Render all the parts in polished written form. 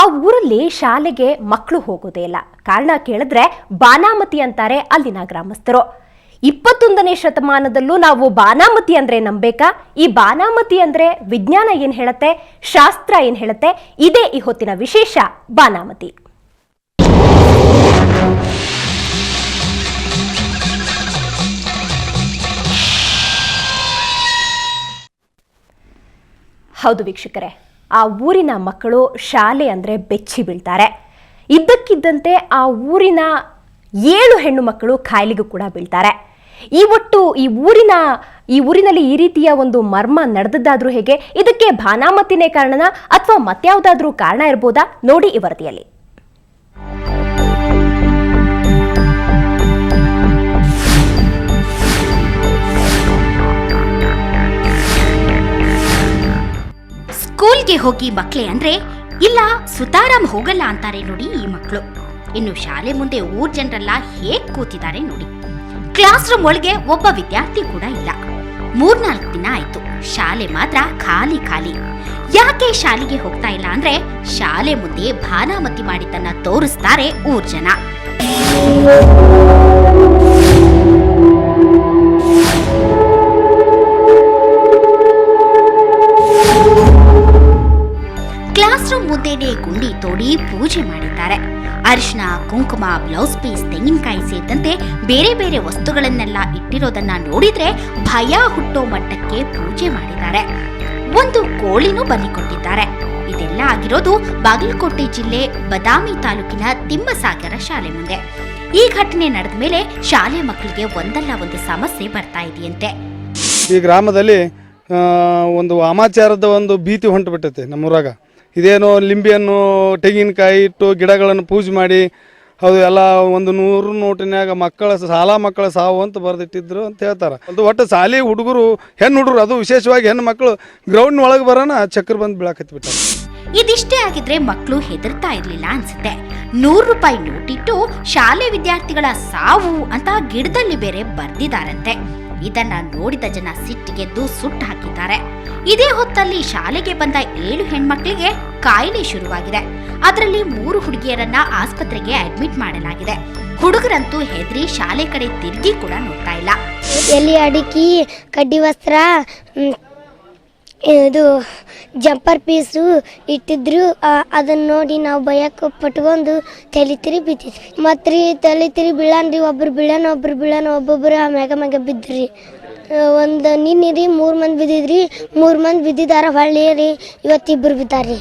ಆ ಊರಲ್ಲಿ ಶಾಲೆಗೆ ಮಕ್ಕಳು ಹೋಗೋದೇ ಇಲ್ಲ. ಕಾರಣ ಕೇಳಿದ್ರೆ ಬಾನಾಮತಿ ಅಂತಾರೆ ಅಲ್ಲಿನ ಗ್ರಾಮಸ್ಥರು. 21ನೇ ಶತಮಾನದಲ್ಲೂ ನಾವು ಬಾನಾಮತಿ ಅಂದ್ರೆ ನಂಬೇಕಾ? ಈ ಬಾನಾಮತಿ ಅಂದ್ರೆ ವಿಜ್ಞಾನ ಏನ್ ಹೇಳುತ್ತೆ, ಶಾಸ್ತ್ರ ಏನ್ ಹೇಳುತ್ತೆ? ಇದೇ ಈ ಹೊತ್ತಿನ ವಿಶೇಷ ಬಾನಾಮತಿ. ಹೌದು ವೀಕ್ಷಕರೇ, ಆ ಊರಿನ ಮಕ್ಕಳು ಶಾಲೆ ಅಂದರೆ ಬೆಚ್ಚಿ ಬೀಳ್ತಾರೆ. ಇದ್ದಕ್ಕಿದ್ದಂತೆ ಆ ಊರಿನ 7 ಹೆಣ್ಣು ಮಕ್ಕಳು ಕಾಯಿಲೆಗೂ ಕೂಡ ಬೀಳ್ತಾರೆ. ಈ ಊರಿನಲ್ಲಿ ಈ ರೀತಿಯ ಒಂದು ಮರ್ಮ ನಡೆದದ್ದಾದ್ರೂ ಹೇಗೆ? ಇದಕ್ಕೆ ಬಾನಾಮತಿನೇ ಕಾರಣನಾ ಅಥವಾ ಮತ್ಯಾವುದಾದ್ರೂ ಕಾರಣ ಇರ್ಬೋದಾ? ನೋಡಿ ಈ ವರದಿಯಲ್ಲಿ. ಸ್ಕೂಲ್ಗೆ ಹೋಗಿ ಮಕ್ಕಳೇ ಅಂದ್ರೆ ಇಲ್ಲ ಸುತಾರಾಮ್ ಹೋಗಲ್ಲ ಅಂತಾರೆ ನೋಡಿ ಈ ಮಕ್ಕಳು. ಇನ್ನು ಶಾಲೆ ಮುಂದೆ ಊರ್ ಜನರೆಲ್ಲ ಹೇಗ್ ಕೂತಿದ್ದಾರೆ ನೋಡಿ. ಕ್ಲಾಸ್ ರೂಮ್ ಒಳಗೆ ಒಬ್ಬ ವಿದ್ಯಾರ್ಥಿ ಕೂಡ ಇಲ್ಲ. 3-4 ದಿನ ಆಯ್ತು, ಶಾಲೆ ಮಾತ್ರ ಖಾಲಿ ಖಾಲಿ. ಯಾಕೆ ಶಾಲೆಗೆ ಹೋಗ್ತಾ ಇಲ್ಲ ಅಂದ್ರೆ ಶಾಲೆ ಮುಂದೆ ಬಾನಾಮತಿ ಮಾಡಿದ್ದನ್ನ ತೋರಿಸ್ತಾರೆ ಊರ್ ಜನ. ಕ್ಲಾಸ್ ರೂಮ್ ಮುಂದೆನೆ ಗುಂಡಿ ತೋಡಿ ಪೂಜೆ ಮಾಡಿದ್ದಾರೆ. ಅರಿಶಿನ, ಕುಂಕುಮ, ಬ್ಲೌಸ್ ಪೀಸ್, ತೆಂಗಿನಕಾಯಿ ಸೇರಿದಂತೆ ಬೇರೆ ಬೇರೆ ವಸ್ತುಗಳನ್ನೆಲ್ಲ ಇಟ್ಟಿರೋದನ್ನ ನೋಡಿದ್ರೆ ಭಯ ಹುಟ್ಟೋ ಮಟ್ಟಕ್ಕೆ ಪೂಜೆ ಮಾಡಿದ್ದಾರೆ. ಒಂದು ಕೋಳಿನೂ ಬಲಿ ಕೊಟ್ಟಿದ್ದಾರೆ. ಇದೆಲ್ಲ ಆಗಿರೋದು ಬಾಗಲಕೋಟೆ ಜಿಲ್ಲೆ ಬದಾಮಿ ತಾಲೂಕಿನ ತಿಮ್ಮಸಾಗರ ಶಾಲೆ ಮುಂದೆ. ಈ ಘಟನೆ ನಡೆದ ಮೇಲೆ ಶಾಲೆ ಮಕ್ಕಳಿಗೆ ಒಂದಲ್ಲ ಒಂದು ಸಮಸ್ಯೆ ಬರ್ತಾ ಇದೆಯಂತೆ. ಈ ಗ್ರಾಮದಲ್ಲಿ ಒಂದು ವಾಮಾಚಾರದ ಒಂದು ಭೀತಿ ಹೊಂಟು ಬಿಟ್ಟೈತೆ ನಮ್ಮೂರಾಗ. ಇದೇನೋ ಲಿಂಬೆಯನ್ನು ತೆಂಗಿನಕಾಯಿ ಇಟ್ಟು ಗಿಡಗಳನ್ನು ಪೂಜೆ ಮಾಡಿ ಅದು ಎಲ್ಲ ಒಂದು 100 ನೋಟಿನಾಗ ಮಕ್ಕಳ ಸಾವು ಅಂತ ಬರೆದಿಟ್ಟಿದ್ರು ಅಂತ ಹೇಳ್ತಾರೆ. ಅದು ಒಟ್ಟು ಶಾಲೆ ಹುಡುಗರು, ಹೆಣ್ಣು ಹುಡುಗರು, ಅದು ವಿಶೇಷವಾಗಿ ಹೆಣ್ಣು ಮಕ್ಕಳು ಗ್ರೌಂಡ್ ಒಳಗೆ ಬರೋಣ ಚಕ್ರ ಬಂದು ಬೀಳಾಕತ್ತಿ ಬಿಟ್ಟಾರೆ. ಇದಿಷ್ಟೇ ಆಗಿದ್ರೆ ಮಕ್ಕಳು ಹೆದರ್ತಾ ಇರ್ಲಿಲ್ಲ ಅನ್ಸುತ್ತೆ. 100 ರೂಪಾಯಿ ನೋಟಿಟ್ಟು ಶಾಲೆ ವಿದ್ಯಾರ್ಥಿಗಳ ಸಾವು ಅಂತ ಗಿಡದಲ್ಲಿ ಬೇರೆ ಬರ್ದಿದಾರಂತೆ. ಇದನ್ನ ನೋಡಿದ ಜನ ಸಿಟ್ಟಿಗೆದ್ದು ಸುಟ್ಟು ಹಾಕಿದ್ದಾರೆ. ಇದೇ ಹೊತ್ತಲ್ಲಿ ಶಾಲೆಗೆ ಬಂದ 7 ಹೆಣ್ಮಕ್ಳಿಗೆ ಕಾಯಿಲೆ ಶುರುವಾಗಿದೆ. ಅದರಲ್ಲಿ 3 ಹುಡುಗಿಯರನ್ನ ಆಸ್ಪತ್ರೆಗೆ ಅಡ್ಮಿಟ್ ಮಾಡಲಾಗಿದೆ. ಹುಡುಗರಂತೂ ಹೆದರಿ ಶಾಲೆ ಕಡೆ ತಿರುಗಿ ಕೂಡ ನೋಡ್ತಾ ಇಲ್ಲ. ಎಲ್ಲಿ ಅಡಿಕೆ, ಕಡ್ಡಿ ವಸ್ತ್ರ, ಇದು ಜಂಪರ್ ಪೀಸು ಇಟ್ಟಿದ್ರು. ಅದನ್ನ ನೋಡಿ ನಾವು ಭಯಕ್ಕೆ ಪಟ್ಕೊಂಡು ತಲೆ ತಿರಿ ಬಿದ್ದಿದ್ವಿ. ಮತ್ತು ತಲೆ ತಿರಿ ಬೀಳನ್ರಿ, ಒಬ್ಬರು ಬೀಳನ ಒಬ್ಬೊಬ್ಬರು ಮ್ಯಾಗ ಬಿದ್ದ್ರಿ. ಒಂದು ನಿನ್ನೆ 3 ಮಂದಿ ಬಿದ್ದಿದ್ರಿ, 3 ಮಂದಿ ಬಿದ್ದಿದಾರ. ಹೊಳ್ಳಿ ರೀ ಇವತ್ತಿಬ್ಬರು ಬಿದ್ದಾರ್ರಿ.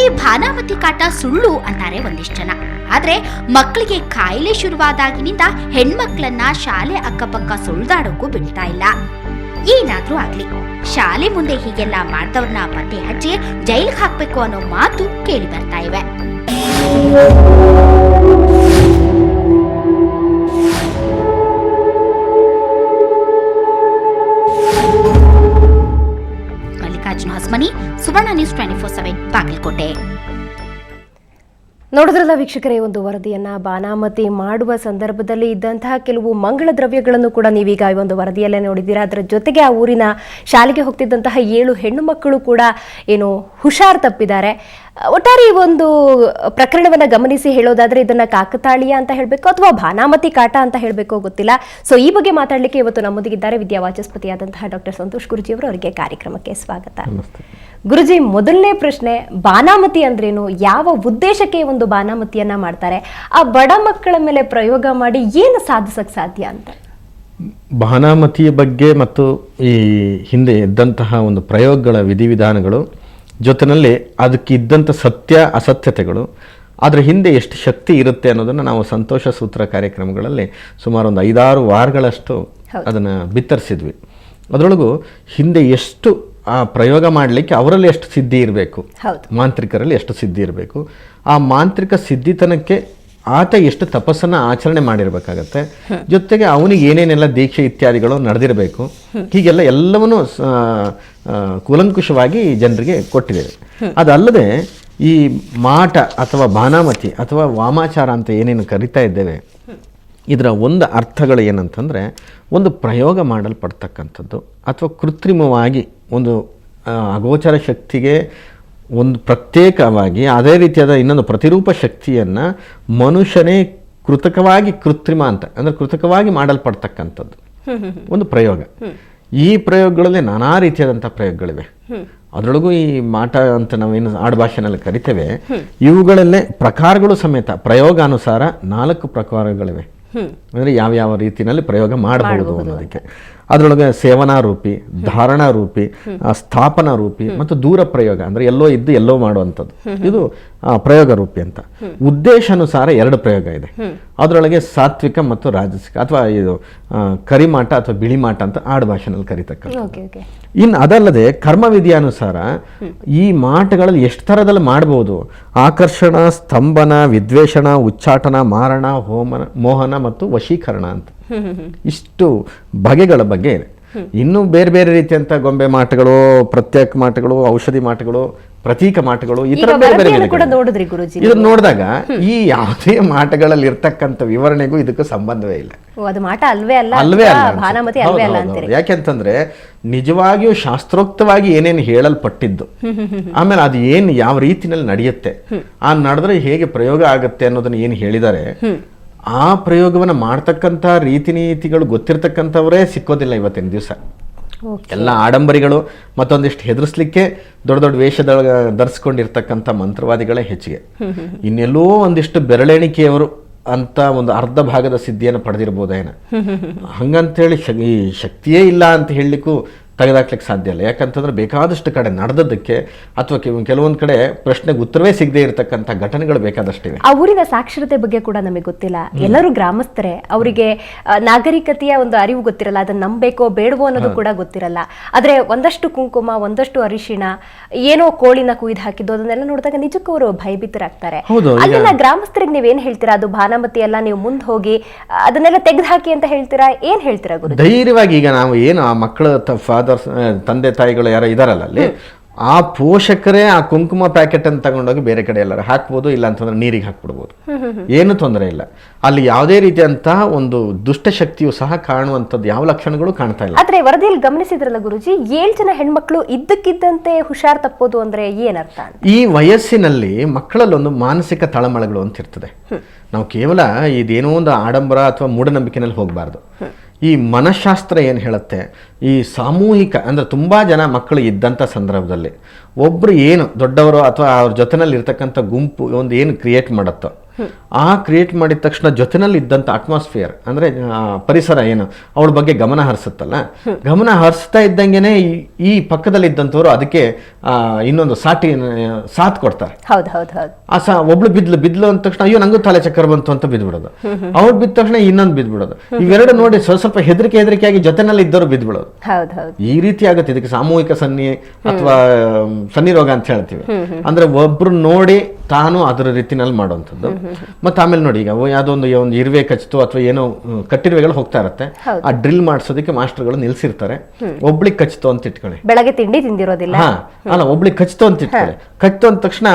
ಈ ಬಾನಾಮತಿ ಕಾಟ ಸುಳ್ಳು ಅಂತಾರೆ ಒಂದಿಷ್ಟು ಜನ. ಆದ್ರೆ ಮಕ್ಕಳಿಗೆ ಕಾಯಿಲೆ ಶುರುವಾದಾಗಿನಿಂದ ಹೆಣ್ಮಕ್ಳನ್ನ ಶಾಲೆ ಅಕ್ಕಪಕ್ಕ ಸುಳ್ದಾಡೋಕ್ಕೂ ಬಿಡ್ತಾ ಇಲ್ಲ. ಏನಾದ್ರೂ ಆಗ್ಲಿ, ಶಾಲೆ ಮುಂದೆ ಹೀಗೆಲ್ಲ ಮಾಡ್ದವ್ರನ್ನ ಪತ್ತೆ ಹಚ್ಚಿ ಜೈಲಿಗೆ ಹಾಕ್ಬೇಕು ಅನ್ನೋ ಮಾತು ಕೇಳಿ ಬರ್ತಾ ಇವೆ. ಮಲ್ಲಿಕಾರ್ಜುನ ಹಸ್ಮನಿ, ಸುವರ್ಣ ನ್ಯೂಸ್ 24/7 ಬಾಗಲಕೋಟೆ. ನೋಡಿದ್ರಲ್ಲ ವೀಕ್ಷಕರೇ, ಒಂದು ವರದಿಯನ್ನ ಬಾನಾಮತಿ ಮಾಡುವ ಸಂದರ್ಭದಲ್ಲಿ ಇದ್ದಂತಹ ಕೆಲವು ಮಂಗಳ ದ್ರವ್ಯಗಳನ್ನು ಕೂಡ ನೀವೀಗ ಈ ಒಂದು ವರದಿಯಲ್ಲೇ ನೋಡಿದ್ದೀರಾ. ಅದರ ಜೊತೆಗೆ ಆ ಊರಿನ ಶಾಲೆಗೆ ಹೋಗ್ತಿದ್ದಂತಹ 7 ಹೆಣ್ಣು ಮಕ್ಕಳು ಕೂಡ ಏನು ಹುಷಾರ್ ತಪ್ಪಿದ್ದಾರೆ. ಒಟ್ಟಾರೆ ಈ ಒಂದು ಪ್ರಕರಣವನ್ನ ಗಮನಿಸಿ ಹೇಳೋದಾದ್ರೆ ಇದನ್ನ ಕಾಕತಾಳೀಯ ಅಂತ ಹೇಳಬೇಕು ಅಥವಾ ಬಾನಾಮತಿ ಕಾಟ ಅಂತ ಹೇಳಬೇಕು ಗೊತ್ತಿಲ್ಲ. ಸೊ ಈ ಬಗ್ಗೆ ಮಾತಾಡಲಿಕ್ಕೆ ಇವತ್ತು ನಮ್ಮೊಂದಿಗಿದ್ದಾರೆ ವಿದ್ಯಾವಾಚಸ್ಪತಿಯಾದಂತಹ ಡಾಕ್ಟರ್ ಸಂತೋಷ್ ಗುರುಜಿ ಅವರು. ಅವರಿಗೆ ಕಾರ್ಯಕ್ರಮಕ್ಕೆ ಸ್ವಾಗತ. ಗುರುಜಿ, ಮೊದಲನೇ ಪ್ರಶ್ನೆ, ಬಾನಾಮತಿ ಅಂದ್ರೇನು? ಯಾವ ಉದ್ದೇಶಕ್ಕೆ ಒಂದು ಬಾನಾಮತಿಯನ್ನ ಮಾಡ್ತಾರೆ? ಆ ಬಡ ಮಕ್ಕಳ ಮೇಲೆ ಪ್ರಯೋಗ ಮಾಡಿ ಏನು ಸಾಧಿಸಕ್ ಸಾಧ್ಯ ಅಂತ? ಬಾನಾಮತಿಯ ಬಗ್ಗೆ ಮತ್ತು ಈ ಹಿಂದೆ ಇದ್ದಂತಹ ಒಂದು ಪ್ರಯೋಗಗಳ ವಿಧಿವಿಧಾನಗಳು ಜೊತೆಯಲ್ಲಿ ಅದಕ್ಕೆ ಇದ್ದಂಥ ಸತ್ಯ ಅಸತ್ಯತೆಗಳು, ಅದರ ಹಿಂದೆ ಎಷ್ಟು ಶಕ್ತಿ ಇರುತ್ತೆ ಅನ್ನೋದನ್ನು ನಾವು ಸಂತೋಷ ಸೂತ್ರ ಕಾರ್ಯಕ್ರಮಗಳಲ್ಲಿ ಸುಮಾರು ಒಂದು 5-6 ವಾರಗಳಷ್ಟು ಅದನ್ನು ಬಿತ್ತರಿಸಿದ್ವಿ. ಅದರೊಳಗೂ ಹಿಂದೆ ಎಷ್ಟು ಆ ಪ್ರಯೋಗ ಮಾಡಲಿಕ್ಕೆ ಅವರಲ್ಲಿ ಎಷ್ಟು ಸಿದ್ಧಿ ಇರಬೇಕು, ಮಾಂತ್ರಿಕರಲ್ಲಿ ಎಷ್ಟು ಸಿದ್ಧಿ ಇರಬೇಕು, ಆ ಮಾಂತ್ರಿಕ ಸಿದ್ಧಿತನಕ್ಕೆ ಆತ ಎಷ್ಟು ತಪಸ್ಸನ್ನು ಆಚರಣೆ ಮಾಡಿರಬೇಕಾಗತ್ತೆ, ಜೊತೆಗೆ ಅವನಿಗೆ ಏನೇನೆಲ್ಲ ದೀಕ್ಷೆ ಇತ್ಯಾದಿಗಳು ನಡೆದಿರಬೇಕು, ಹೀಗೆಲ್ಲ ಎಲ್ಲವನ್ನೂ ಕೂಲಂಕುಷವಾಗಿ ಜನರಿಗೆ ಕೊಟ್ಟಿದ್ದೇವೆ. ಅದಲ್ಲದೆ ಈ ಮಾಟ ಅಥವಾ ಬಾನಾಮತಿ ಅಥವಾ ವಾಮಾಚಾರ ಅಂತ ಏನೇನು ಕರಿತಾ ಇದ್ದೇವೆ, ಇದರ ಒಂದು ಅರ್ಥಗಳು ಏನಂತಂದರೆ, ಒಂದು ಪ್ರಯೋಗ ಮಾಡಲ್ಪಡ್ತಕ್ಕಂಥದ್ದು ಅಥವಾ ಕೃತ್ರಿಮವಾಗಿ ಒಂದು ಅಗೋಚರ ಶಕ್ತಿಗೆ ಒಂದು ಪ್ರತ್ಯೇಕವಾಗಿ ಅದೇ ರೀತಿಯಾದ ಇನ್ನೊಂದು ಪ್ರತಿರೂಪ ಶಕ್ತಿಯನ್ನು ಮನುಷ್ಯನೇ ಕೃತಕವಾಗಿ ಅಂತ ಅಂದರೆ ಕೃತಕವಾಗಿ ಮಾಡಲ್ಪಡ್ತಕ್ಕಂಥದ್ದು ಒಂದು ಪ್ರಯೋಗ. ಈ ಪ್ರಯೋಗಗಳಲ್ಲಿ ನಾನಾ ರೀತಿಯಾದಂಥ ಪ್ರಯೋಗಗಳಿವೆ. ಅದರೊಳಗೂ ಈ ಮಾಟ ಅಂತ ನಾವೇನು ಆಡುಭಾಷೆನಲ್ಲಿ ಕರಿತೇವೆ, ಇವುಗಳಲ್ಲೇ ಪ್ರಕಾರಗಳು ಸಮೇತ ಪ್ರಯೋಗಾನುಸಾರ 4 ಪ್ರಕಾರಗಳಿವೆ. ಅಂದರೆ ಯಾವ ರೀತಿಯಲ್ಲಿ ಪ್ರಯೋಗ ಮಾಡಬಹುದು ಅನ್ನೋದಕ್ಕೆ. ಅದರೊಳಗೆ ಸೇವನಾ ರೂಪಿ, ಧಾರಣಾ ರೂಪಿ, ಸ್ಥಾಪನಾ ರೂಪಿ ಮತ್ತು ದೂರ ಪ್ರಯೋಗ, ಅಂದರೆ ಎಲ್ಲೋ ಇದ್ದು ಎಲ್ಲೋ ಮಾಡುವಂಥದ್ದು, ಇದು ಪ್ರಯೋಗ ರೂಪಿ ಅಂತ. ಉದ್ದೇಶಾನುಸಾರ 2 ಪ್ರಯೋಗ ಇದೆ. ಅದರೊಳಗೆ ಸಾತ್ವಿಕ ಮತ್ತು ರಾಜಸಿಕ, ಅಥವಾ ಇದು ಕರಿಮಾಟ ಅಥವಾ ಬಿಳಿ ಮಾಟ ಅಂತ ಆಡುಭಾಷೆನಲ್ಲಿ ಕರಿತಕ್ಕಂಥ. ಇನ್ನು ಅದಲ್ಲದೆ ಕರ್ಮವಿಧಿಯಾನುಸಾರ ಈ ಮಾಟಗಳಲ್ಲಿ ಎಷ್ಟು ಥರದಲ್ಲಿ ಮಾಡಬಹುದು. ಆಕರ್ಷಣ, ಸ್ತಂಭನ, ವಿದ್ವೇಷಣ, ಉಚ್ಚಾಟನ, ಮಾರಣ, ಮೋಹನ ಮತ್ತು ವಶೀಕರಣ ಅಂತ ಇಷ್ಟು ಬಗೆಗಳ ಬಗ್ಗೆ ಇದೆ. ಇನ್ನು ಬೇರೆ ಬೇರೆ ರೀತಿಯಂತ ಗೊಂಬೆ ಮಾಟಗಳು, ಪ್ರತ್ಯೇಕ ಮಾಟಗಳು, ಔಷಧಿ ಮಾಟಗಳು, ಪ್ರತೀಕ ಮಾಟಗಳು, ಈ ತರ ಬೇರೆ ಬೇರೆ ಇದನ್ನ ನೋಡಿದಾಗ ಈ ಯಾವುದೇ ಮಾಟಗಳಲ್ಲಿ ಇರ್ತಕ್ಕಂಥ ವಿವರಣೆಗೂ ಇದಕ್ಕೂ ಸಂಬಂಧವೇ ಇಲ್ಲ. ಅಲ್ವೇ ಅಲ್ಲ. ಯಾಕೆಂತಂದ್ರೆ ನಿಜವಾಗಿಯೂ ಶಾಸ್ತ್ರೋಕ್ತವಾಗಿ ಏನೇನು ಹೇಳಲ್ಪಟ್ಟಿದ್ದು, ಆಮೇಲೆ ಅದು ಏನು ಯಾವ ರೀತಿನಲ್ಲಿ ನಡೆಯುತ್ತೆ, ಆ ನಡೆದ್ರೆ ಹೇಗೆ ಪ್ರಯೋಗ ಆಗುತ್ತೆ ಅನ್ನೋದನ್ನ ಏನು ಹೇಳಿದ್ದಾರೆ, ಆ ಪ್ರಯೋಗವನ್ನು ಮಾಡ್ತಕ್ಕಂಥ ರೀತಿ ನೀತಿಗಳು ಗೊತ್ತಿರ್ತಕ್ಕಂಥವರೇ ಸಿಕ್ಕೋದಿಲ್ಲ ಇವತ್ತಿನ ದಿವಸ. ಎಲ್ಲ ಆಡಂಬರಿಗಳು ಮತ್ತೊಂದಿಷ್ಟು ಹೆದರ್ಸ್ಲಿಕ್ಕೆ ದೊಡ್ಡ ದೊಡ್ಡ ವೇಷದೊಳಗೆ ಧರಿಸ್ಕೊಂಡಿರ್ತಕ್ಕಂಥ ಮಂತ್ರವಾದಿಗಳೇ ಹೆಚ್ಚಿಗೆ. ಇನ್ನೆಲ್ಲೋ ಒಂದಿಷ್ಟು ಬೆರಳೆಣಿಕೆಯವರು ಅಂತ ಒಂದು ಅರ್ಧ ಭಾಗದ ಸಿದ್ಧಿಯನ್ನು ಪಡೆದಿರ್ಬೋದೇನ. ಹಂಗಂತೇಳಿ ಈ ಶಕ್ತಿಯೇ ಇಲ್ಲ ಅಂತ ಹೇಳಲಿಕ್ಕೂ ತೆಗೆದಾಕ್ಲಿಕ್ಕೆ ಸಾಧ್ಯ ಇಲ್ಲ. ಯಾಕಂತಂದ್ರೆ ಬೇಕಾದಷ್ಟು ಕಡೆ ನಡೆದದ್ದಕ್ಕೆ ಅಥವಾ ಕೆಲವೊಂದು ಕಡೆ ಪ್ರಶ್ನೆಗೆ ಉತ್ತರವೇ ಸಿಗದೆ ಇರತಕ್ಕಂಥ ಘಟನೆಗಳು ಬೇಕಾದಷ್ಟಿವೆ. ಆ ಊರಿನ ಸಾಕ್ಷರತೆ ಬಗ್ಗೆ ಕೂಡ ನಮಗೆ ಗೊತ್ತಿಲ್ಲ. ಎಲ್ಲರೂ ಗ್ರಾಮಸ್ಥರೇ, ಅವರಿಗೆ ನಾಗರಿಕತೆಯ ಒಂದು ಅರಿವು ಗೊತ್ತಿರಲ್ಲ, ಅದನ್ನ ನಂಬೇಕೋ ಬೇಡವೋ ಅನ್ನೋದು ಕೂಡ ಗೊತ್ತಿರಲ್ಲ. ಆದ್ರೆ ಒಂದಷ್ಟು ಕುಂಕುಮ, ಒಂದಷ್ಟು ಅರಿಶಿಣ, ಏನೋ ಕೋಳಿನ ಕುಯ್ದು ಹಾಕಿದ್ದು ಅದನ್ನೆಲ್ಲ ನೋಡಿದಾಗ ನಿಜಕ್ಕೂ ಅವರು ಭಯಭೀತರಾಗ್ತಾರೆ. ಅಲ್ಲಿನ ಗ್ರಾಮಸ್ಥರಿಗೆ ನೀವೇನ್ ಹೇಳ್ತೀರಾ? ಅದು ಭಾನಾಮತಿ ಎಲ್ಲ ನೀವು ಮುಂದೆ ಹೋಗಿ ಅದನ್ನೆಲ್ಲ ತೆಗೆದು ಹಾಕಿ ಅಂತ ಹೇಳ್ತೀರಾ? ಏನ್ ಹೇಳ್ತೀರಾ ಗುರು? ಧೈರ್ಯವಾಗಿ ಈಗ ನಾವು ಏನು ಆ ಮಕ್ಕಳ ತಂದೆ ತಾಯಿಗಳು ಯಾರೋ ಇದಾರಲ್ಲ ಅಲ್ಲಿ, ಆ ಪೋಷಕರೇ ಆ ಕುಂಕುಮ ಪ್ಯಾಕೆಟ್ ಅನ್ನು ತಗೊಂಡೋಗಿ ಬೇರೆ ಕಡೆ ಎಲ್ಲರೂ ಹಾಕ್ಬೋದು, ಇಲ್ಲ ಅಂತಂದ್ರೆ ನೀರಿಗೆ ಹಾಕ್ಬಿಡ್ಬೋದು, ಏನು ತೊಂದರೆ ಇಲ್ಲ. ಅಲ್ಲಿ ಯಾವುದೇ ರೀತಿಯಂತಹ ಒಂದು ದುಷ್ಟಶಕ್ತಿಯು ಸಹ ಕಾಣುವಂಥದ್ದು ಯಾವ ಲಕ್ಷಣಗಳು ಕಾಣ್ತಾ ಇಲ್ಲ. ಆದ್ರೆ ವರದಿಯಲ್ಲಿ ಗಮನಿಸಿದ್ರಲ್ಲ ಗುರುಜಿ, 7 ಜನ ಹೆಣ್ಮಕ್ಳು ಇದ್ದಕ್ಕಿದ್ದಂತೆ ಹುಷಾರ್ ತಪ್ಪೋದು ಅಂದ್ರೆ ಏನರ್ಥ? ಈ ವಯಸ್ಸಿನಲ್ಲಿ ಮಕ್ಕಳಲ್ಲಿ ಒಂದು ಮಾನಸಿಕ ತಳಮಳಗಳು ಅಂತ ಇರ್ತದೆ. ನಾವು ಕೇವಲ ಇದೇನೋ ಒಂದು ಆಡಂಬರ ಅಥವಾ ಮೂಢನಂಬಿಕೆನಲ್ಲಿ ಹೋಗಬಾರ್ದು. ಈ ಮನಃಶಾಸ್ತ್ರ ಏನು ಹೇಳುತ್ತೆ, ಈ ಸಾಮೂಹಿಕ ಅಂದರೆ ತುಂಬ ಜನ ಮಕ್ಕಳು ಇದ್ದಂಥ ಸಂದರ್ಭದಲ್ಲಿ ಒಬ್ಬರು ಏನು ದೊಡ್ಡವರು ಅಥವಾ ಅವ್ರ ಜೊತೆನಲ್ಲಿ ಇರ್ತಕ್ಕಂಥ ಗುಂಪು ಒಂದು ಏನು ಕ್ರಿಯೇಟ್ ಮಾಡುತ್ತೋ, ಆ ಕ್ರಿಯೇಟ್ ಮಾಡಿದ ತಕ್ಷಣ ಜೊತೆನಲ್ಲಿ ಇದ್ದಂಥ ಅಟ್ಮಾಸ್ಫಿಯರ್ ಅಂದರೆ ಪರಿಸರ ಏನು ಅವಳ ಬಗ್ಗೆ ಗಮನ ಹರಿಸುತ್ತಲ್ಲ, ಗಮನ ಹರಿಸ್ತಾ ಇದ್ದಂಗೆನೆ ಈ ಪಕ್ಕದಲ್ಲಿ ಇದ್ದಂಥವ್ರು ಅದಕ್ಕೆ ಇನ್ನೊಂದು ಸಾಥ್ ಕೊಡ್ತಾರೆ. ಒಬ್ಳು ಬಿದ್ಲು ಅಂದ ತಕ್ಷಣ ಅಯ್ಯೋ ನಂಗೂ ತಲೆ ಚಕ್ಕರ ಬಂತು ಅಂತ ಬಿದ್ಬಿಡೋದು, ಅವ್ರು ಬಿದ್ದ ತಕ್ಷಣ ಇನ್ನೊಂದು ಬಿದ್ಬಿಡೋದು. ಇವೆರಡು ನೋಡಿ ಸ್ವಲ್ಪ ಹೆದರಿಕೆಯಾಗಿ ಜೊತೆನಲ್ಲಿ ಇದ್ದವರು ಬಿದ್ಬಿಡೋದು. ಈ ರೀತಿ ಆಗುತ್ತೆ. ಇದಕ್ಕೆ ಸಾಮೂಹಿಕ ಅಥವಾ ಸನ್ನಿ ರೋಗ ಅಂತ ಹೇಳ್ತೀವಿ. ಅಂದ್ರೆ ಒಬ್ರು ನೋಡಿ ತಾನು ಅದರ ರೀತಿನಲ್ಲಿ ಮಾಡುವಂಥದ್ದು. ಮತ್ತೆ ಆಮೇಲೆ ನೋಡಿ, ಈಗ ಯಾವುದೋ ಒಂದು ಇರುವೆ ಕಚ್ಚಿತು ಅಥವಾ ಏನೋ ಕಟ್ಟಿರುವೆಗಳು ಹೋಗ್ತಾ ಇರುತ್ತೆ, ಆ ಡ್ರಿಲ್ ಮಾಡಿಸೋದಕ್ಕೆ ಮಾಸ್ಟರ್ಗಳು ನಿಲ್ಸಿರ್ತಾರೆ. ಒಬ್ಳಿಗೆ ಕಚ್ಚಿತು ಅಂತ ಇಟ್ಕೊಳ್ಳಿ, ಬೆಳಗ್ಗೆ ತಿಂಡಿ ತಿಂದಿರೋದಿಲ್ಲ, ಅಲ್ಲ ಒಬ್ಳಿಗೆ ಕಚ್ಚಿತು ಅಂತ ಇಟ್ಕೊಳ್ಳಿ. ಕಚ್ಚಿತು ಅಂದ ತಕ್ಷಣ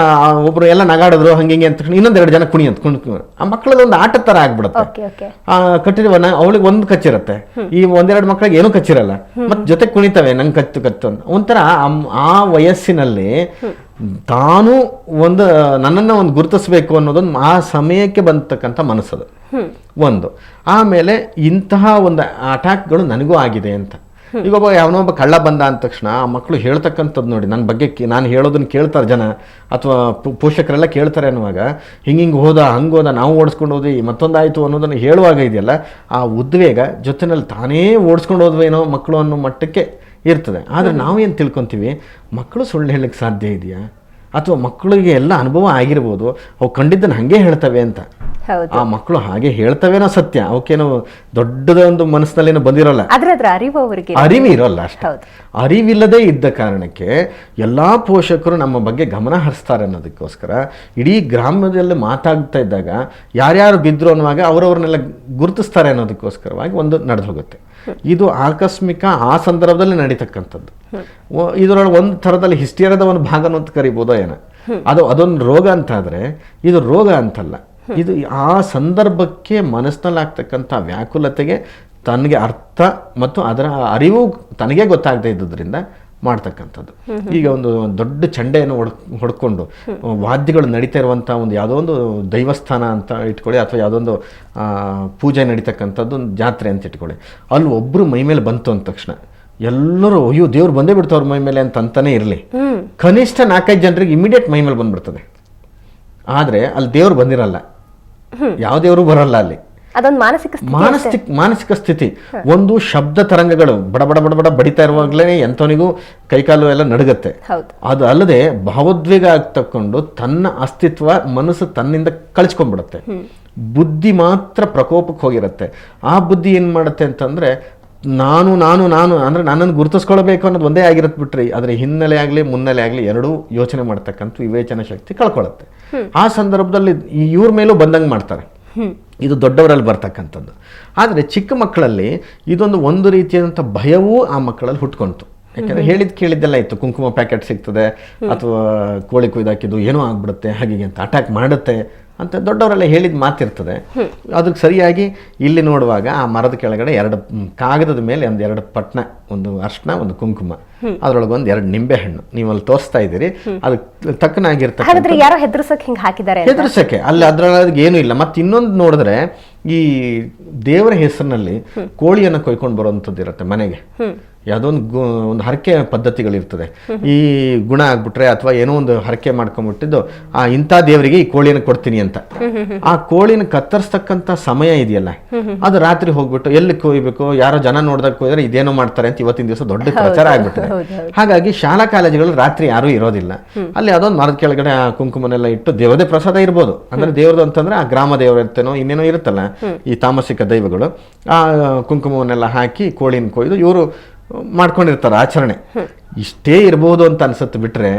ಒಬ್ರು ಎಲ್ಲ ನಗಾಡಿದ್ರು ಹಂಗೆ ಅಂದ ತಕ್ಷಣ ಇನ್ನೊಂದೆರಡು ಜನ ಕುಣಿ ಆ ಮಕ್ಕಳಲ್ಲಿ ಒಂದು ಆಟದ ತರ ಆಗ್ಬಿಡುತ್ತೆ. ಆ ಕಟ್ಟಿರುವನ ಅವಳಿಗೆ ಒಂದು ಕಚ್ಚಿರುತ್ತೆ, ಈ ಒಂದೆರಡು ಮಕ್ಕಳಿಗೆ ಏನೂ ಕಚ್ಚಿರಲ್ಲ, ಮತ್ತೆ ಜೊತೆ ಕುಣಿತವೆ ನಂಗೆ ಕತ್ತು ಅಂತ. ಒಂಥರ ಆ ವಯಸ್ಸಿನಲ್ಲಿ ತಾನು ನನ್ನನ್ನ ಒಂದು ಗುರುತಿಸ್ಬೇಕು ಅನ್ನೋದೊಂದು ಆ ಸಮಯಕ್ಕೆ ಬಂದತಕ್ಕಂಥ ಮನಸ್ಸದು ಒಂದು. ಆಮೇಲೆ ಇಂತಹ ಒಂದು ಅಟ್ಯಾಕ್ಗಳು ನನಗೂ ಆಗಿದೆ ಅಂತ. ಈಗ ಯಾವನೊಬ್ಬ ಕಳ್ಳ ಬಂದ ಅಂದ ತಕ್ಷಣ ಆ ಮಕ್ಕಳು ಹೇಳ್ತಕ್ಕಂಥದ್ದು ನೋಡಿ, ನನ್ನ ಬಗ್ಗೆ ನಾನು ಹೇಳೋದನ್ನ ಕೇಳ್ತಾರೆ ಜನ ಅಥವಾ ಪೋಷಕರೆಲ್ಲ ಕೇಳ್ತಾರೆ ಅನ್ನುವಾಗ, ಹಿಂಗೆ ಹೋದ ಹಂಗೋದ ನಾವು ಓಡಿಸ್ಕೊಂಡು ಹೋದ್ವಿ ಮತ್ತೊಂದಾಯಿತು ಅನ್ನೋದನ್ನು ಹೇಳುವಾಗ ಇದೆಯಲ್ಲ, ಆ ಉದ್ವೇಗ ಜೊತೆನಲ್ಲಿ ತಾನೇ ಓಡಿಸ್ಕೊಂಡು ಹೋದ್ವೇನೋ ಮಕ್ಕಳು ಅನ್ನೋ ಮಟ್ಟಕ್ಕೆ ಇರ್ತದೆ. ಆದರೆ ನಾವೇನು ತಿಳ್ಕೊತೀವಿ, ಮಕ್ಕಳು ಸುಳ್ಳು ಹೇಳಕ್ಕೆ ಸಾಧ್ಯ ಇದೆಯಾ, ಅಥವಾ ಮಕ್ಕಳಿಗೆ ಎಲ್ಲ ಅನುಭವ ಆಗಿರ್ಬೋದು, ಅವು ಕಂಡಿದ್ದನ್ನು ಹಾಗೆ ಹೇಳ್ತವೆ ಅಂತ. ಆ ಮಕ್ಕಳು ಹಾಗೆ ಹೇಳ್ತವೇನೋ ಸತ್ಯ, ಅವಕ್ಕೇನೋ ದೊಡ್ಡದೊಂದು ಮನಸ್ಸಿನಲ್ಲೇನೋ ಬಂದಿರೋಲ್ಲ, ಅರಿವು ಇರೋಲ್ಲ ಅಷ್ಟೇ. ಅರಿವಿಲ್ಲದೆ ಇದ್ದ ಕಾರಣಕ್ಕೆ ಎಲ್ಲ ಪೋಷಕರು ನಮ್ಮ ಬಗ್ಗೆ ಗಮನ ಹರಿಸ್ತಾರೆ ಅನ್ನೋದಕ್ಕೋಸ್ಕರ ಇಡೀ ಗ್ರಾಮದಲ್ಲಿ ಮಾತಾಡ್ತಾ ಇದ್ದಾಗ ಯಾರ್ಯಾರು ಬಿದ್ರು ಅನ್ನುವಾಗ ಅವರವ್ರನ್ನೆಲ್ಲ ಗುರುತಿಸ್ತಾರೆ ಅನ್ನೋದಕ್ಕೋಸ್ಕರವಾಗಿ ಒಂದು ನಡೆದು ಹೋಗುತ್ತೆ. ಇದು ಆಕಸ್ಮಿಕ ಆ ಸಂದರ್ಭದಲ್ಲಿ ನಡೀತಕ್ಕಂಥದ್ದು. ಇದರೊಳಗೆ ಒಂದು ಥರದಲ್ಲಿ ಹಿಸ್ಟೀರಿಯಾದ ಒಂದು ಭಾಗನೂ ಅಂತ ಕರಿಬೋದೋ ಏನೋ. ಅದೊಂದು ರೋಗ ಅಂತ ಆದರೆ ಇದು ರೋಗ ಅಂತಲ್ಲ, ಇದು ಆ ಸಂದರ್ಭಕ್ಕೆ ಮನಸ್ಸಿನಲ್ಲಿ ಆಗ್ತಕ್ಕಂಥ ವ್ಯಾಕುಲತೆಗೆ ತನಗೆ ಅರ್ಥ ಮತ್ತು ಅದರ ಅರಿವು ತನಗೇ ಗೊತ್ತಾಗದೇ ಇದ್ದುದರಿಂದ ಮಾಡ್ತಕ್ಕಂಥದ್ದು. ಈಗ ಒಂದು ದೊಡ್ಡ ಚಂಡೆಯನ್ನು ಹೊಡ್ಕೊಂಡು ವಾದ್ಯಗಳು ನಡೀತಾ ಇರುವಂಥ ಒಂದು ಯಾವುದೋ ಒಂದು ದೈವಸ್ಥಾನ ಅಂತ ಇಟ್ಕೊಳ್ಳಿ, ಅಥವಾ ಯಾವುದೋ ಒಂದು ಪೂಜೆ ನಡೀತಕ್ಕಂಥದ್ದು ಒಂದು ಜಾತ್ರೆ ಅಂತ ಇಟ್ಕೊಳ್ಳಿ. ಅಲ್ಲಿ ಒಬ್ಬರು ಮೈ ಮೇಲೆ ಬಂತು ಅಂದ ತಕ್ಷಣ ಎಲ್ಲರೂ ಅಯ್ಯೋ ದೇವ್ರು ಬಂದೇ ಬಿಡ್ತು ಅವ್ರ ಮೈ ಮೇಲೆ ಅಂತಾನೆ ಇರಲಿ, ಕನಿಷ್ಠ 4-5 ಜನರಿಗೆ ಇಮಿಡಿಯೇಟ್ ಮೈ ಮೇಲೆ ಬಂದ್ಬಿಡ್ತದೆ. ಆದರೆ ಅಲ್ಲಿ ದೇವ್ರು ಬಂದಿರಲ್ಲ, ಯಾವ ದೇವರು ಬರಲ್ಲ ಅಲ್ಲಿ. ಅದೊಂದು ಮಾನಸಿಕ ಸ್ಥಿತಿ. ಒಂದು ಶಬ್ದ ತರಂಗಗಳು ಬಡ ಬಡ ಬಡ ಬಡ ಬಡಿತಾ ಇರುವಾಗಲೇ ಎಂಥವನಿಗೂ ಕೈಕಾಲು ಎಲ್ಲ ನಡುಗತ್ತೆ. ಅದು ಅಲ್ಲದೆ ಭಾವೋದ್ವೇಗ ತಕ್ಕೊಂಡು ತನ್ನ ಅಸ್ತಿತ್ವ ಮನಸ್ಸು ತನ್ನಿಂದ ಕಳ್ಸ್ಕೊಂಡ್ಬಿಡುತ್ತೆ. ಬುದ್ಧಿ ಮಾತ್ರ ಪ್ರಕೋಪಕ್ಕೆ ಹೋಗಿರುತ್ತೆ. ಆ ಬುದ್ಧಿ ಏನ್ ಮಾಡುತ್ತೆ ಅಂತಂದ್ರೆ ನಾನು ನಾನು ನಾನು ಅಂದ್ರೆ ನನ್ನನ್ನು ಗುರುತಿಸ್ಕೊಳ್ಬೇಕು ಅನ್ನೋದು ಒಂದೇ ಆಗಿರತ್ತೆ ಬಿಟ್ರಿ, ಅದ್ರ ಹಿನ್ನೆಲೆ ಆಗಲಿ ಮುನ್ನೆಲೆ ಆಗಲಿ ಎರಡೂ ಯೋಚನೆ ಮಾಡ್ತಕ್ಕಂಥ ವಿವೇಚನಾ ಶಕ್ತಿ ಕಳ್ಕೊಳ್ಳುತ್ತೆ. ಆ ಸಂದರ್ಭದಲ್ಲಿ ಇವ್ರ ಮೇಲೂ ಬಂದಂಗೆ ಮಾಡ್ತಾರೆ. ಇದು ದೊಡ್ಡವರಲ್ಲಿ ಬರ್ತಕ್ಕಂಥದ್ದು. ಆದರೆ ಚಿಕ್ಕ ಮಕ್ಕಳಲ್ಲಿ ಒಂದು ರೀತಿಯಾದಂಥ ಭಯವೂ ಆ ಮಕ್ಕಳಲ್ಲಿ ಹುಟ್ಕೊಂತು. ಯಾಕಂದ್ರೆ ಕೇಳಿದ್ದೆಲ್ಲ ಇತ್ತು, ಕುಂಕುಮ ಪ್ಯಾಕೆಟ್ ಸಿಗ್ತದೆ ಅಥವಾ ಕೋಳಿ ಕುಯ್ದಾಕಿದ್ದು ಏನೋ ಆಗ್ಬಿಡುತ್ತೆ ಹಾಗೆ ಅಂತ ಅಟ್ಯಾಕ್ ಮಾಡುತ್ತೆ ಅಂತ ದೊಡ್ಡವರೆಲ್ಲ ಹೇಳಿದ ಮಾತಿರ್ತದೆ. ಅದಕ್ಕೆ ಸರಿಯಾಗಿ ಇಲ್ಲಿ ನೋಡುವಾಗ ಆ ಮರದ ಕೆಳಗಡೆ 2 ಕಾಗದದ ಮೇಲೆ 2 ಪಟ್ನ, ಒಂದು ಅರ್ಶನ ಒಂದು ಕುಂಕುಮ, ಅದ್ರೊಳಗೆ 2 ನಿಂಬೆ ಹಣ್ಣು ನೀವು ಅಲ್ಲಿ ತೋರಿಸ್ತಾ ಇದ್ದೀರಿ. ಅದಕ್ಕೆ ತಕ್ಕನಾಗಿರ್ತಕ್ಕಂಥ ಯಾರೋ ಹೆದರ್ಸಕ್ಕೆ ಹಿಂಗೆ ಹಾಕಿದ್ದಾರೆ, ಹೆದರ್ಸಕ್ಕೆ ಅಲ್ಲಿ ಅದ್ರೊಳಗೆ ಏನೂ ಇಲ್ಲ. ಮತ್ತೆ ಇನ್ನೊಂದು ನೋಡಿದ್ರೆ ಈ ದೇವರ ಹೆಸರಿನಲ್ಲಿ ಕೋಳಿಯನ್ನು ಕೊಯ್ಕೊಂಡು ಬರುವಂಥದ್ದು ಇರುತ್ತೆ ಮನೆಗೆ. ಯಾವುದೋ ಒಂದು ಹರಕೆ ಪದ್ಧತಿಗಳಿರ್ತದೆ. ಈ ಗುಣ ಆಗ್ಬಿಟ್ರೆ ಅಥವಾ ಏನೋ ಒಂದು ಹರಕೆ ಮಾಡ್ಕೊಂಡ್ಬಿಟ್ಟಿದ್ದು ಇಂಥ ದೇವರಿಗೆ ಈ ಕೋಳಿಯನ್ನು ಕೊಡ್ತೀನಿ ಅಂತ, ಆ ಕೋಳಿನ ಕತ್ತರಿಸ್ತಕ್ಕಂಥ ಸಮಯ ಇದೆಯಲ್ಲ ಅದು ರಾತ್ರಿ ಹೋಗ್ಬಿಟ್ಟು ಎಲ್ಲಿ ಕೊಯ್ಬೇಕು, ಯಾರೋ ಜನ ನೋಡಿದಾಗ ಕೊಯ್ದ್ರೆ ಇದೇನೋ ಮಾಡ್ತಾರೆ ಅಂತ ಇವತ್ತಿನ ದಿವಸ ದೊಡ್ಡ ಪ್ರಚಾರ ಆಗ್ಬಿಟ್ಟಿದೆ. ಹಾಗಾಗಿ ಶಾಲಾ ಕಾಲೇಜುಗಳು ರಾತ್ರಿ ಯಾರೂ ಇರೋದಿಲ್ಲ. ಅಲ್ಲಿ ಅದೊಂದು ಮರದ ಕೆಳಗಡೆ ಆ ಕುಂಕುಮನೆಲ್ಲ ಇಟ್ಟು ದೇವದೇ ಪ್ರಸಾದ ಇರ್ಬೋದು, ಅಂದ್ರೆ ದೇವ್ರದ್ದು ಅಂತಂದ್ರೆ ಆ ಗ್ರಾಮ ದೇವರು ಇರ್ತೇನೋ ಇನ್ನೇನೋ ಇರುತ್ತಲ್ಲ ಈ ತಾಮಸಿಕ ದೈವಗಳು, ಆ ಕುಂಕುಮವನ್ನೆಲ್ಲ ಹಾಕಿ ಕೋಳಿನ ಕೊಯ್ದು ಇವರು ಮಾಡ್ಕೊಂಡಿರ್ತಾರೆ ಆಚರಣೆ. ಇಷ್ಟೇ ಇರಬಹುದು ಅಂತ ಅನ್ಸುತ್ತೆ ಬಿಟ್ರೆ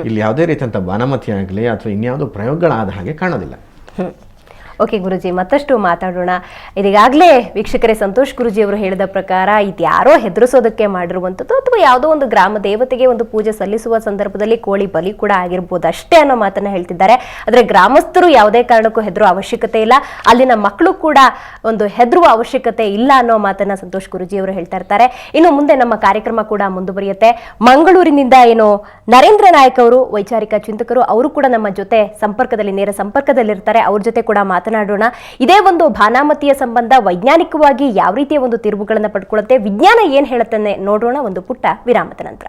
ಇಲ್ಲಿ ಯಾವುದೇ ರೀತಿಯಂತ ಬಾನಮತಿ ಆಗಲಿ ಅಥವಾ ಇನ್ಯಾವುದೋ ಪ್ರಯೋಗಗಳಾದ ಹಾಗೆ ಕಾಣೋದಿಲ್ಲ. ಓಕೆ ಗುರುಜಿ, ಮತ್ತಷ್ಟು ಮಾತಾಡೋಣ. ಇದೀಗಾಗಲೇ ವೀಕ್ಷಕರೇ ಸಂತೋಷ್ ಗುರುಜಿ ಅವರು ಹೇಳಿದ ಪ್ರಕಾರ ಇದ್ಯಾರೋ ಹೆದರಿಸೋದಕ್ಕೆ ಮಾಡಿರುವಂಥದ್ದು ಅಥವಾ ಯಾವುದೋ ಒಂದು ಗ್ರಾಮ ದೇವತೆಗೆ ಒಂದು ಪೂಜೆ ಸಲ್ಲಿಸುವ ಸಂದರ್ಭದಲ್ಲಿ ಕೋಳಿ ಬಲಿ ಕೂಡ ಆಗಿರ್ಬೋದು ಅಷ್ಟೇ ಅನ್ನೋ ಮಾತನ್ನ ಹೇಳ್ತಿದ್ದಾರೆ. ಆದರೆ ಗ್ರಾಮಸ್ಥರು ಯಾವುದೇ ಕಾರಣಕ್ಕೂ ಹೆದರುವ ಅವಶ್ಯಕತೆ ಇಲ್ಲ, ಅಲ್ಲಿನ ಮಕ್ಕಳು ಕೂಡ ಒಂದು ಹೆದರುವ ಅವಶ್ಯಕತೆ ಇಲ್ಲ ಅನ್ನೋ ಮಾತನ್ನ ಸಂತೋಷ್ ಗುರುಜಿ ಅವರು ಹೇಳ್ತಾ ಇರ್ತಾರೆ. ಇನ್ನು ಮುಂದೆ ನಮ್ಮ ಕಾರ್ಯಕ್ರಮ ಕೂಡ ಮುಂದುವರಿಯುತ್ತೆ. ಮಂಗಳೂರಿನಿಂದ ಏನು ನರೇಂದ್ರ ನಾಯಕ್ ಅವರು ವೈಚಾರಿಕ ಚಿಂತಕರು, ಅವರು ಕೂಡ ನಮ್ಮ ಜೊತೆ ನೇರ ಸಂಪರ್ಕದಲ್ಲಿರ್ತಾರೆ. ಅವ್ರ ಜೊತೆ ಕೂಡ ಮಾತನಾಡೋಣ. ಇದೇ ಒಂದು ಬಾನಾಮತಿಯ ಸಂಬಂಧ ವೈಜ್ಞಾನಿಕವಾಗಿ ಯಾವ ರೀತಿಯ ಒಂದು ತಿರುವುಗಳನ್ನು ಪಡ್ಕೊಳ್ಳುತ್ತೆ, ವಿಜ್ಞಾನ ಏನ್ ಹೇಳುತ್ತೆ ನೋಡೋಣ ಒಂದು ಪುಟ್ಟ ವಿರಾಮದ ನಂತರ.